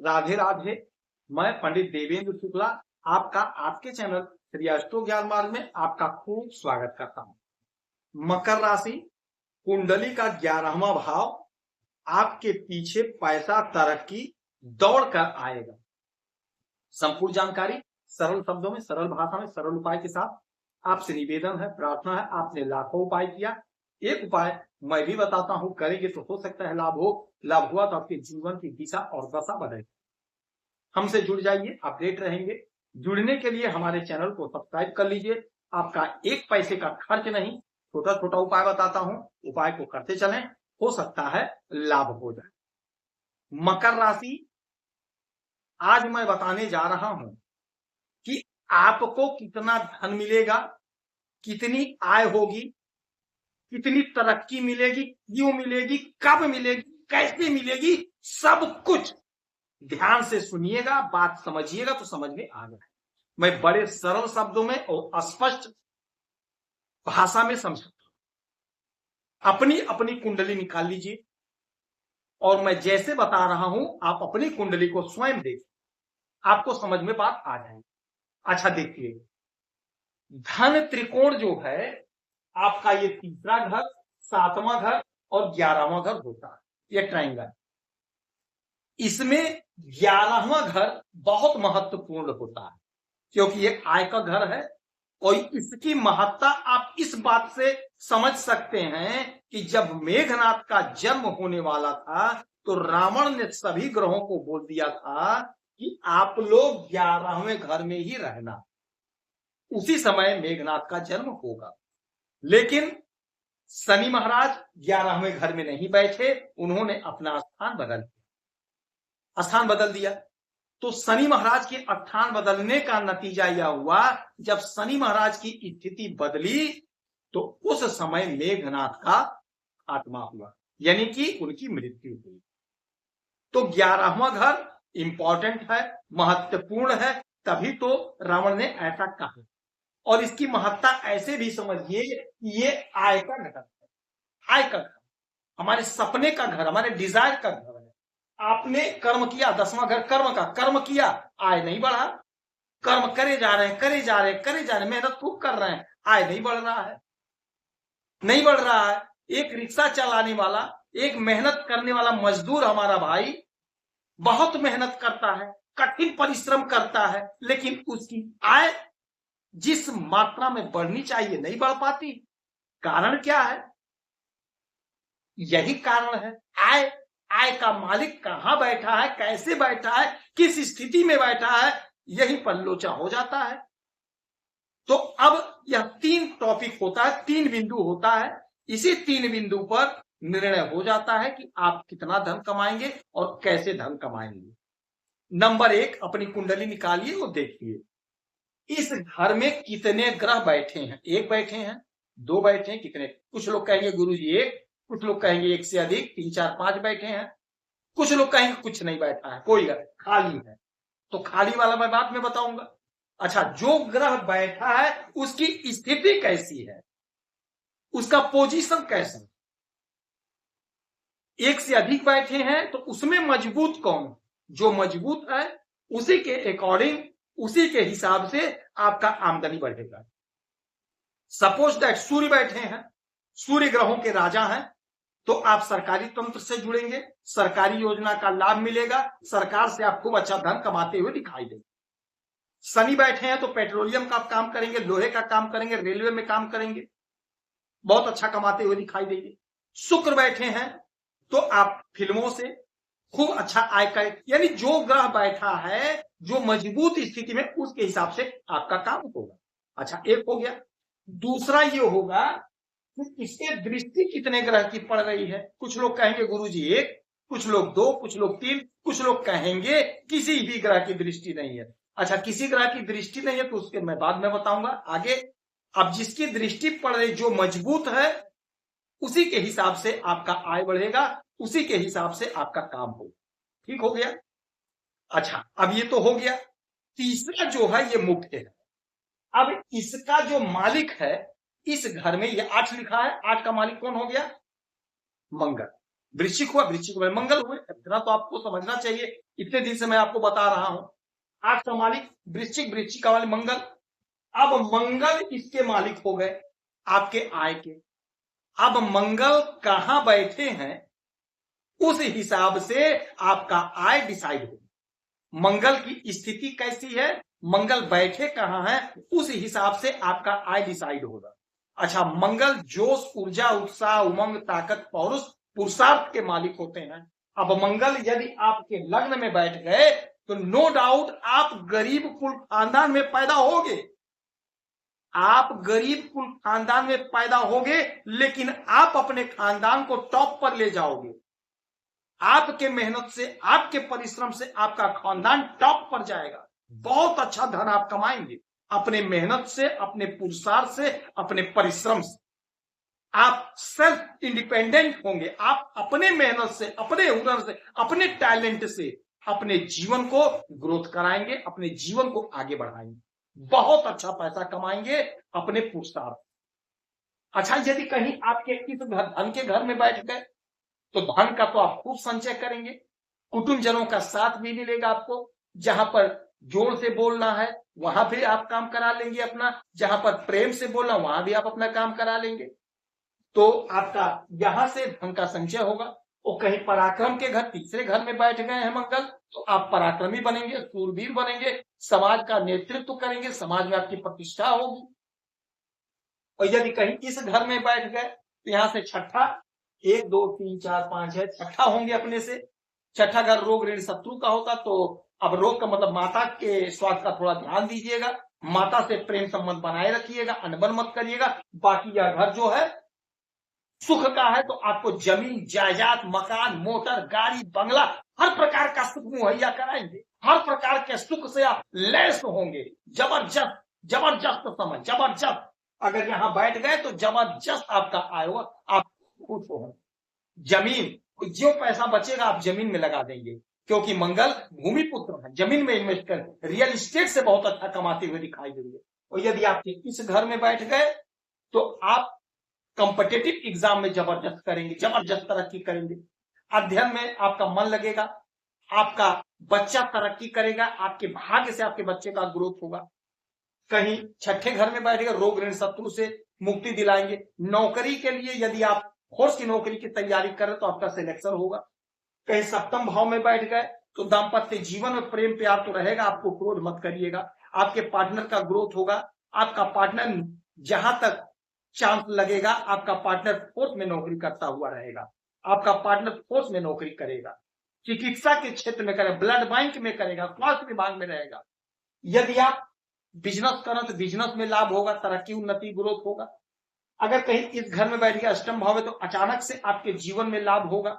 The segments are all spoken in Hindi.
राधे राधे। मैं पंडित देवेंद्र शुक्ला आपका आपके चैनल श्री अष्टो ज्ञान मार्ग में आपका खूब स्वागत करता हूं। मकर राशि कुंडली का 11वां भाव आपके पीछे पैसा तरक्की दौड़ कर आएगा। संपूर्ण जानकारी सरल शब्दों में, सरल भाषा में, सरल उपाय के साथ आपसे निवेदन है, प्रार्थना है। आपने लाखों उपाय किया, एक उपाय मैं भी बताता हूं, करेंगे तो हो सकता है लाभ हो। लाभ हुआ तो आपके जीवन की दिशा और दशा बदलेगी। हमसे जुड़ जाइए, अपडेट रहेंगे। जुड़ने के लिए हमारे चैनल को सब्सक्राइब कर लीजिए। आपका एक पैसे का खर्च नहीं, छोटा छोटा उपाय बताता हूं, उपाय को करते चलें, हो सकता है लाभ हो जाए। मकर राशि, आज मैं बताने जा रहा हूं कि आपको कितना धन मिलेगा, कितनी आय होगी, कितनी तरक्की मिलेगी, क्यों मिलेगी, कब मिलेगी, कैसे मिलेगी, सब कुछ ध्यान से सुनिएगा, बात समझिएगा तो समझ में आ जाए। मैं बड़े सरल शब्दों में और स्पष्ट भाषा में समझाता हूं। अपनी अपनी कुंडली निकाल लीजिए और मैं जैसे बता रहा हूं आप अपनी कुंडली को स्वयं देखिए, आपको समझ में बात आ जाएगी। अच्छा देखिए, धन त्रिकोण जो है आपका, ये तीसरा घर, 7वां घर और 11वां घर होता है, ये ट्रायंगल। इसमें 11वां घर बहुत महत्वपूर्ण होता है क्योंकि ये आय का घर है और इसकी महत्ता आप इस बात से समझ सकते हैं कि जब मेघनाथ का जन्म होने वाला था तो रावण ने सभी ग्रहों को बोल दिया था कि आप लोग 11वें घर में ही रहना। उसी समय मेघनाथ का जन्म होगा, लेकिन शनि महाराज 11वें घर में नहीं बैठे, उन्होंने अपना स्थान बदल दिया। तो शनि महाराज के स्थान बदलने का नतीजा यह हुआ, जब शनि महाराज की स्थिति बदली तो उस समय मेघनाथ का आत्मा हुआ, यानी कि उनकी मृत्यु हुई। तो 11वां घर इंपॉर्टेंट है, महत्वपूर्ण है, तभी तो रावण ने ऐसा कहा। और इसकी महत्ता ऐसे भी समझिए कि ये आय का घर है, आय का घर, हमारे सपने का घर, हमारे डिजायर का घर है। आपने कर्म किया, 10वां घर कर्म का, कर्म किया, आय नहीं बढ़ा। कर्म करे जा रहे हैं, करे जा रहे हैं, करे जा रहे हैं, मेहनत खूब कर रहे हैं, आय नहीं बढ़ रहा है, नहीं बढ़ रहा है। एक रिक्शा चलाने वाला, एक मेहनत करने वाला मजदूर हमारा भाई बहुत मेहनत करता है, कठिन परिश्रम करता है, लेकिन उसकी आय जिस मात्रा में बढ़नी चाहिए नहीं बढ़ पाती। कारण क्या है? यही कारण है, आय का मालिक कहां बैठा है, कैसे बैठा है, किस स्थिति में बैठा है, यही पर लोचा हो जाता है। तो अब यह 3 टॉपिक होता है, 3 बिंदु होता है। इसी 3 बिंदु पर निर्णय हो जाता है कि आप कितना धन कमाएंगे और कैसे धन कमाएंगे। नंबर 1, अपनी कुंडली निकालिए और देखिए इस घर में कितने ग्रह बैठे हैं। 1 बैठे हैं, 2 बैठे हैं, कितने? कुछ लोग कहेंगे गुरुजी 1, कुछ लोग कहेंगे 1 से अधिक, 3, 4, 5 बैठे हैं, कुछ लोग कहेंगे कुछ नहीं बैठा है, कोई खाली है। तो खाली वाला मैं बाद में बताऊंगा। अच्छा, जो ग्रह बैठा है उसकी स्थिति कैसी है, उसका पोजीशन कैसा है। 1 से अधिक बैठे हैं तो उसमें मजबूत कौन? जो मजबूत है उसी के अकॉर्डिंग, उसी के हिसाब से आपका आमदनी बढ़ेगा। सपोज दैट सूर्य बैठे हैं, सूर्य ग्रहों के राजा हैं, तो आप सरकारी तंत्र से जुड़ेंगे, सरकारी योजना का लाभ मिलेगा, सरकार से आप खूब अच्छा धन कमाते हुए दिखाई देंगे। शनि बैठे हैं तो पेट्रोलियम का काम करेंगे, लोहे का काम करेंगे, रेलवे में काम करेंगे, बहुत अच्छा कमाते हुए दिखाई देंगे। शुक्र बैठे हैं तो आप फिल्मों से खूब अच्छा आय करें। यानी जो ग्रह बैठा है जो मजबूत स्थिति में, उसके हिसाब से आपका काम होगा। अच्छा, एक हो गया। दूसरा ये होगा कि इसके दृष्टि कितने ग्रह की पड़ रही है। कुछ लोग कहेंगे गुरुजी 1, कुछ लोग 2, कुछ लोग 3, कुछ लोग कहेंगे किसी भी ग्रह की दृष्टि नहीं है। अच्छा, किसी ग्रह की दृष्टि नहीं है तो उसके मैं बाद में बताऊंगा आगे। अब जिसकी दृष्टि पड़ रही, जो मजबूत है, उसी के हिसाब से आपका आय बढ़ेगा, उसी के हिसाब से आपका काम होगा। ठीक हो गया? अच्छा, अब ये तो हो गया। तीसरा जो है ये मुख्य है। अब इसका जो मालिक है, इस घर में ये 8 लिखा है, 8 का मालिक कौन हो गया? मंगल। वृश्चिक हुआ, वृश्चिक में मंगल हुए, इतना तो आपको समझना चाहिए। इतने दिन से मैं आपको बता रहा हूं। आज का मालिक वृश्चिक, वृश्चिक का मालिक मंगल। अब मंगल इसके मालिक हो गए आपके आय के। अब मंगल कहां बैठे हैं उस हिसाब से आपका आय डिसाइड होगा। मंगल की स्थिति कैसी है, मंगल बैठे कहां है, उस हिसाब से आपका आय डिसाइड होगा। अच्छा, मंगल जोश, ऊर्जा, उत्साह, उमंग, ताकत, पौरुष, पुरुषार्थ के मालिक होते हैं। अब मंगल यदि आपके लग्न में बैठ गए तो नो डाउट आप गरीब कुल खानदान में पैदा होगे। आप गरीब कुल खानदान में पैदा होगे, लेकिन आप अपने खानदान को टॉप पर ले जाओगे। आपके मेहनत से, आपके परिश्रम से आपका खानदान टॉप पर जाएगा। बहुत अच्छा धन आप कमाएंगे अपने मेहनत से, अपने पुरुषार्थ से, अपने परिश्रम से। आप सेल्फ इंडिपेंडेंट होंगे। आप अपने मेहनत से, अपने हुनर से, अपने टैलेंट से अपने जीवन को ग्रोथ कराएंगे, अपने जीवन को आगे बढ़ाएंगे, बहुत अच्छा पैसा कमाएंगे अपने पुरुषार्थ। अच्छा, यदि कहीं आपके इस धन के घर में बैठ गए तो धन का तो आप खूब संचय करेंगे, कुटुंब जनों का साथ भी मिलेगा आपको। जहां पर जोर से बोलना है वहां भी आप काम करा लेंगे अपना, जहां पर प्रेम से बोलना वहां भी आप अपना काम करा लेंगे। तो आपका यहां से धन का संचय होगा। और कहीं पराक्रम के घर, तीसरे घर में बैठ गए हैं मंगल, तो आप पराक्रमी बनेंगे, सूरवीर बनेंगे, समाज का नेतृत्व करेंगे, समाज में आपकी प्रतिष्ठा होगी। और यदि कहीं इस घर में बैठ गए तो यहां से छठा, 1 2 3 4 5 है, छठा होंगे अपने से। छठा घर रोग ऋण शत्रु का होता, तो अब रोग का मतलब माता के स्वास्थ्य का थोड़ा ध्यान दीजिएगा, माता से प्रेम संबंध बनाए रखिएगा, अनबन मत करिएगा। बाकी यह घर जो है सुख का है, तो आपको जमीन जायदाद, मकान, मोटर, गाड़ी, बंगला, हर प्रकार का सुख मुहैया कराएंगे। हर प्रकार के सुख से आप लैस होंगे। जबरदस्त, जबरदस्त समय, जबरदस्त। अगर यहां बैठ गए तो जबरदस्त आपका आय होगा, आप खुश होंगे। जमीन, जो पैसा बचेगा आप जमीन में लगा देंगे, क्योंकि मंगल भूमि पुत्र है, जमीन में इन्वेस्ट कर, रियल एस्टेट से बहुत अच्छा कमाते हुए दिखाई देंगे। और यदि आप इस घर में बैठ गए तो आप कॉम्पिटिटिव एग्जाम में जबरदस्त करेंगे, जबरदस्त तरक्की करेंगे। अध्ययन में आपका मन लगेगा, आपका बच्चा तरक्की करेगा, आपके भाग्य से आपके बच्चे का ग्रोथ होगा। कहीं छठे घर में बैठेगा, रोग ऋण शत्रु से मुक्ति दिलाएंगे। नौकरी के लिए यदि आप फोर्स की नौकरी की तैयारी करें तो आपका सिलेक्शन होगा। कहीं सप्तम भाव में बैठ गए तो दाम्पत्य जीवन में प्रेम प्यार तो रहेगा, आपको क्रोध मत करिएगा। आपके पार्टनर का ग्रोथ होगा। आपका पार्टनर, जहां तक चांस लगेगा, आपका पार्टनर फोर्स में नौकरी करता हुआ रहेगा, आपका पार्टनर फोर्स में नौकरी करेगा, चिकित्सा के क्षेत्र में करेगा, ब्लड बैंक में करेगा, स्वास्थ्य विभाग में रहेगा। यदि आप बिजनेस करें तो बिजनेस में लाभ होगा, तरक्की, उन्नति, ग्रोथ होगा। अगर कहीं इस घर में बैठ गया अष्टम भाव में तो अचानक से आपके जीवन में लाभ होगा।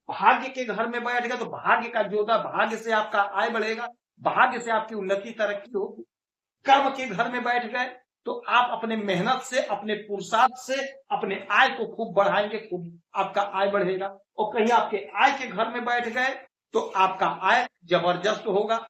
भाग्य के घर में बैठ गया तो भाग्य का जोधा, भाग्य से आपका आय बढ़ेगा, भाग्य से आपकी उन्नति, तरक्की होगी। कर्म के घर में बैठ गए तो आप अपने मेहनत से, अपने पुरुषार्थ से अपने आय को खूब बढ़ाएंगे, खूब आपका आय बढ़ेगा। और कहीं आपके आय के घर में बैठ गए तो आपका आय जबरदस्त होगा।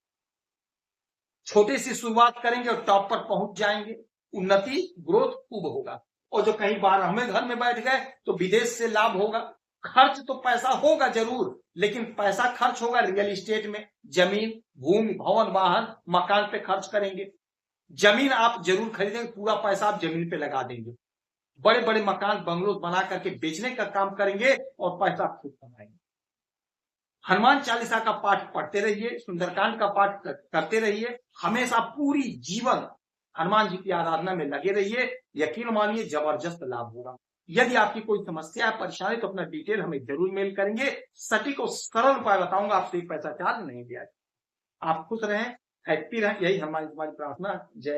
छोटे सी शुरुआत करेंगे और टॉप पर पहुंच जाएंगे, उन्नति, ग्रोथ खूब होगा। और जो कहीं 12वें घर में बैठ गए तो विदेश से लाभ होगा। खर्च तो पैसा होगा जरूर, लेकिन पैसा खर्च होगा रियल एस्टेट में, जमीन, भूमि, भवन, वाहन, मकान पे खर्च करेंगे। जमीन आप जरूर खरीदेंगे, पूरा पैसा आप जमीन पे लगा देंगे। बड़े बड़े मकान, बंगलों बना करके बेचने का काम करेंगे और पैसा खूब कमाएंगे। हनुमान चालीसा का पाठ पढ़ते रहिए, सुंदरकांड का पाठ करते रहिए, हमेशा पूरी जीवन हनुमान जी की आराधना में लगे रहिए। यकीन मानिए जबरदस्त लाभ होगा। यदि आपकी कोई समस्या है, परेशानी, तो अपना डिटेल हमें जरूर मेल करेंगे। सटीक और सरल उपाय बताऊंगा, आपसे एक पैसा चार्ज नहीं दिया। आप खुश रहें, हैप्पी रहें, यही हमारी प्रार्थना। जय